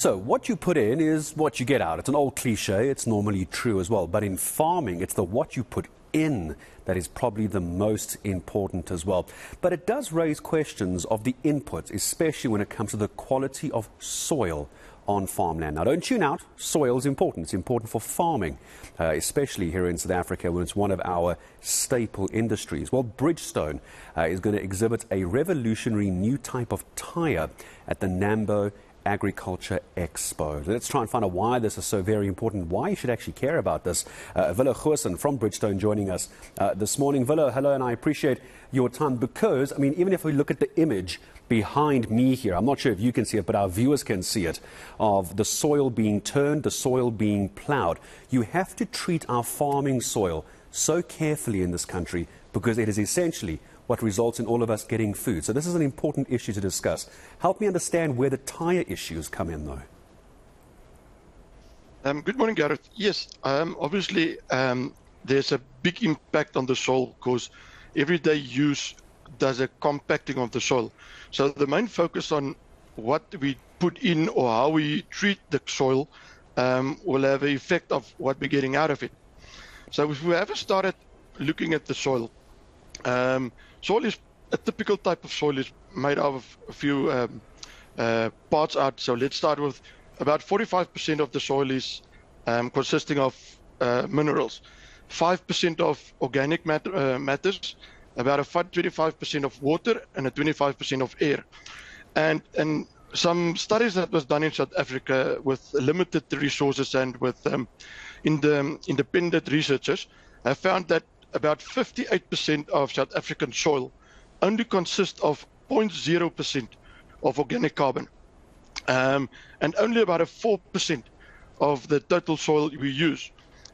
So what you put in is what you get out. It's an old cliche. It's normally true as well. But in farming, it's the what you put in that is probably the most important as well. But it does raise questions of the inputs, especially when it comes to the quality of soil on farmland. Now, don't tune out. Soil is important. It's important for farming, especially here in South Africa when it's one of our staple industries. Well, Bridgestone is going to exhibit a revolutionary new type of tyre at the Nampo Agriculture Expo. Let's try and find out why this is so very important, why you should actually care about this. Willouw Goosen from Bridgestone joining us this morning. Willouw, hello, and I appreciate your time because, I mean, even if we look at the image behind me here, I'm not sure if you can see it, but our viewers can see it, of the soil being turned, the soil being ploughed. You have to treat our farming soil so carefully in this country because it is essentially what results in all of us getting food. So this is an important issue to discuss. Help me understand where the tyre issues come in, though. Good morning, Gareth. Yes, obviously there's a big impact on the soil because everyday use does a compacting of the soil. So the main focus on what we put in or how we treat the soil will have an effect of what we're getting out of it. So if we ever started looking at the soil, soil is a typical type of soil is made of a few parts out. So let's start with about 45% of the soil is consisting of minerals, 5% of organic matters, about a 25% of water, and a 25% of air. And some studies that was done in South Africa with limited resources and with independent researchers have found that about 58% of South African soil only consists of 0.0% of organic carbon. And only about a 4% of the total soil we use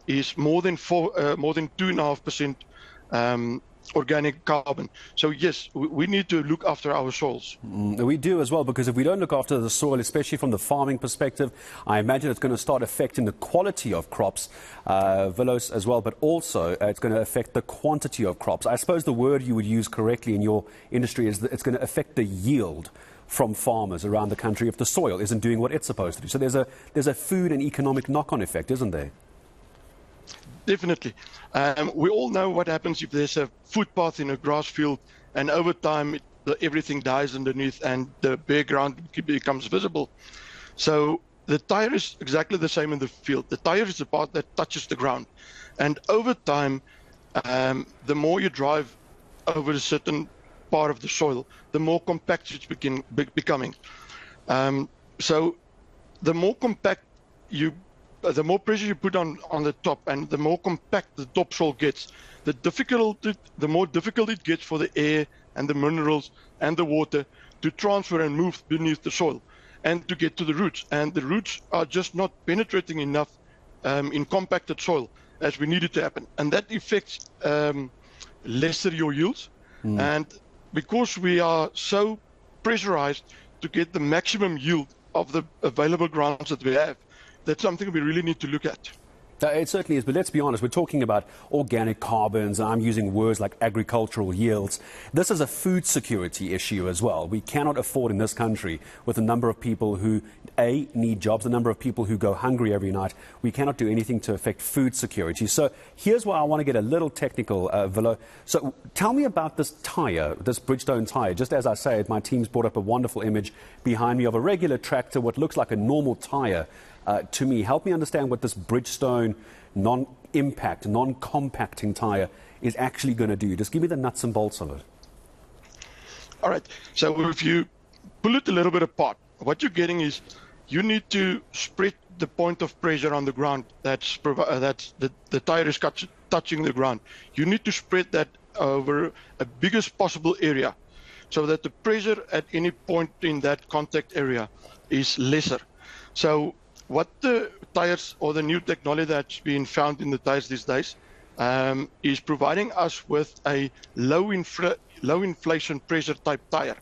is more than 2.5% organic carbon. So yes, we need to look after our soils. We do as well, because if we don't look after the soil, especially from the farming perspective, I imagine it's going to start affecting the quality of crops, Willouw, as well, but also it's going to affect the quantity of crops. I suppose the word you would use correctly in your industry is that it's going to affect the yield from farmers around the country if the soil isn't doing what it's supposed to do. So there's a food and economic knock-on effect, isn't there? Definitely. We all know what happens if there's a footpath in a grass field and over time everything dies underneath and the bare ground becomes visible. So the tyre is exactly the same in the field. The tyre is the part that touches the ground. And over time, the more you drive over a certain part of the soil, the more compact it's becoming. So the more compact the more pressure you put on the top and the more compact the topsoil gets, the more difficult it gets for the air and the minerals and the water to transfer and move beneath the soil and to get to the roots. And the roots are just not penetrating enough in compacted soil as we need it to happen. And that affects lesser your yields. And because we are so pressurized to get the maximum yield of the available grounds that we have, that's something we really need to look at. It certainly is, but let's be honest, we're talking about organic carbons, and I'm using words like agricultural yields. This is a food security issue as well. We cannot afford in this country, with the number of people who, A, need jobs, the number of people who go hungry every night, we cannot do anything to affect food security. So here's where I want to get a little technical, Willouw. So tell me about this tyre, this Bridgestone tyre. Just as I say it, my team's brought up a wonderful image behind me of a regular tractor, what looks like a normal tyre. To me, help me understand what this Bridgestone non-impact, non-compacting tyre is actually going to do. Just give me the nuts and bolts of it. All right. So if you pull it a little bit apart, what you're getting is you need to spread the point of pressure on the ground that's the tyre is touching the ground. You need to spread that over a biggest possible area so that the pressure at any point in that contact area is lesser. So what the tyres or the new technology that's being found in the tyres these days is providing us with a low inflation pressure type tyre.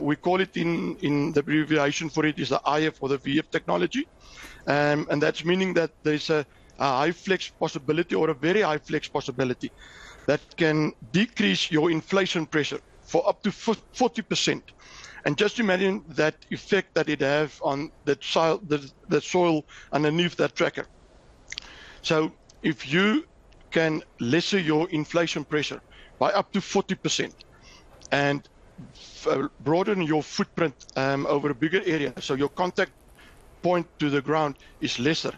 We call it in the abbreviation for it is the IF or the VF technology. And that's meaning that there's a high flex possibility or a very high flex possibility that can decrease your inflation pressure for up to 40%. And just imagine that effect that it has on the soil underneath that tractor. So if you can lessen your inflation pressure by up to 40% and broaden your footprint over a bigger area, so your contact point to the ground is lesser,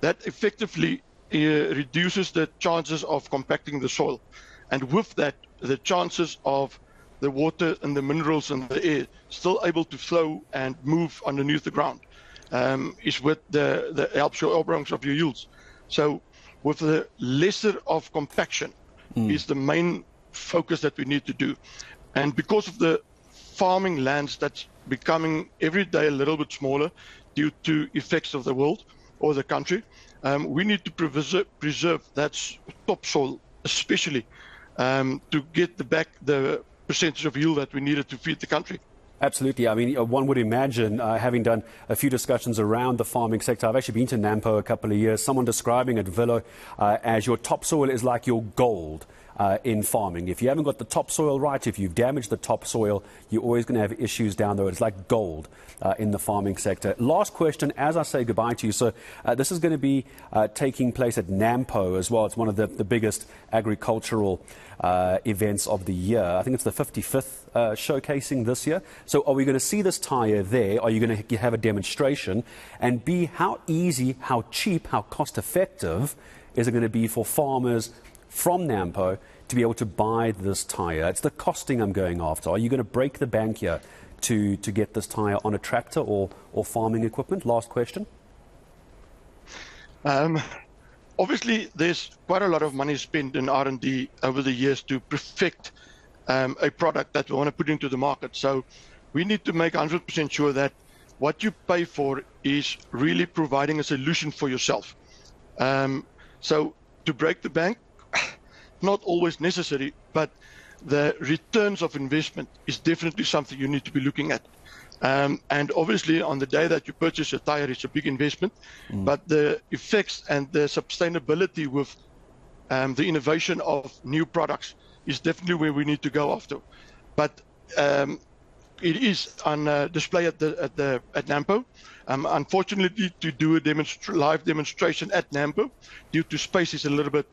that effectively reduces the chances of compacting the soil. And with that, the chances of the water and the minerals in the air still able to flow and move underneath the ground is what the helps your opbrengs of your yields. So with the lesser of compaction is the main focus that we need to do. And because of the farming lands that's becoming every day a little bit smaller due to effects of the world or the country, we need to preserve that topsoil, especially to get the percentage of yield that we needed to feed the country. Absolutely. I mean, one would imagine, having done a few discussions around the farming sector, I've actually been to Nampo a couple of years, someone describing it, Willouw, as your topsoil is like your gold in farming. If you haven't got the topsoil right, if you've damaged the topsoil, you're always going to have issues down the road. It's like gold in the farming sector. Last question, as I say goodbye to you. So this is going to be taking place at Nampo as well. It's one of the biggest agricultural events of the year. I think it's the 55th showcasing this year. So are we going to see this tyre there? Are you going to have a demonstration? And B, how easy, how cheap, how cost effective is it going to be for farmers from Nampo to be able to buy this tyre? It's the costing I'm going after. Are you going to break the bank here to get this tyre on a tractor or farming equipment? Last question. Obviously, there's quite a lot of money spent in R&D over the years to perfect a product that we want to put into the market. So we need to make 100% sure that what you pay for is really providing a solution for yourself. So to break the bank, not always necessary, but the returns of investment is definitely something you need to be looking at. And obviously, on the day that you purchase a tyre, it's a big investment, but the effects and the sustainability with the innovation of new products is definitely where we need to go after. But it is on display at Nampo. Unfortunately, to do a live demonstration at Nampo due to space is a little bit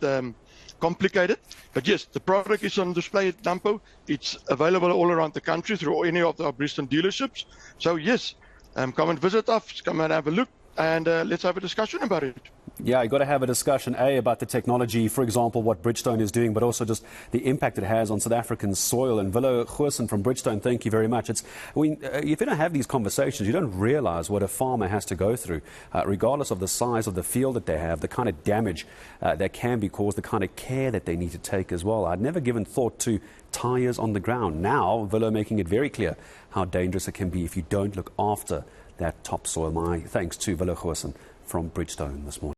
complicated. But yes, the product is on display at Nampo. It's available all around the country through any of our Bridgestone dealerships. So yes, come and visit us, come and have a look, and let's have a discussion about it. Yeah, you've got to have a discussion, about the technology, for example, what Bridgestone is doing, but also just the impact it has on South African soil. And Willouw Goosen from Bridgestone, thank you very much. If you don't have these conversations, you don't realize what a farmer has to go through, regardless of the size of the field that they have, the kind of damage that can be caused, the kind of care that they need to take as well. I'd never given thought to tyres on the ground. Now, Willouw making it very clear how dangerous it can be if you don't look after that topsoil. My thanks to Willouw Goosen from Bridgestone this morning.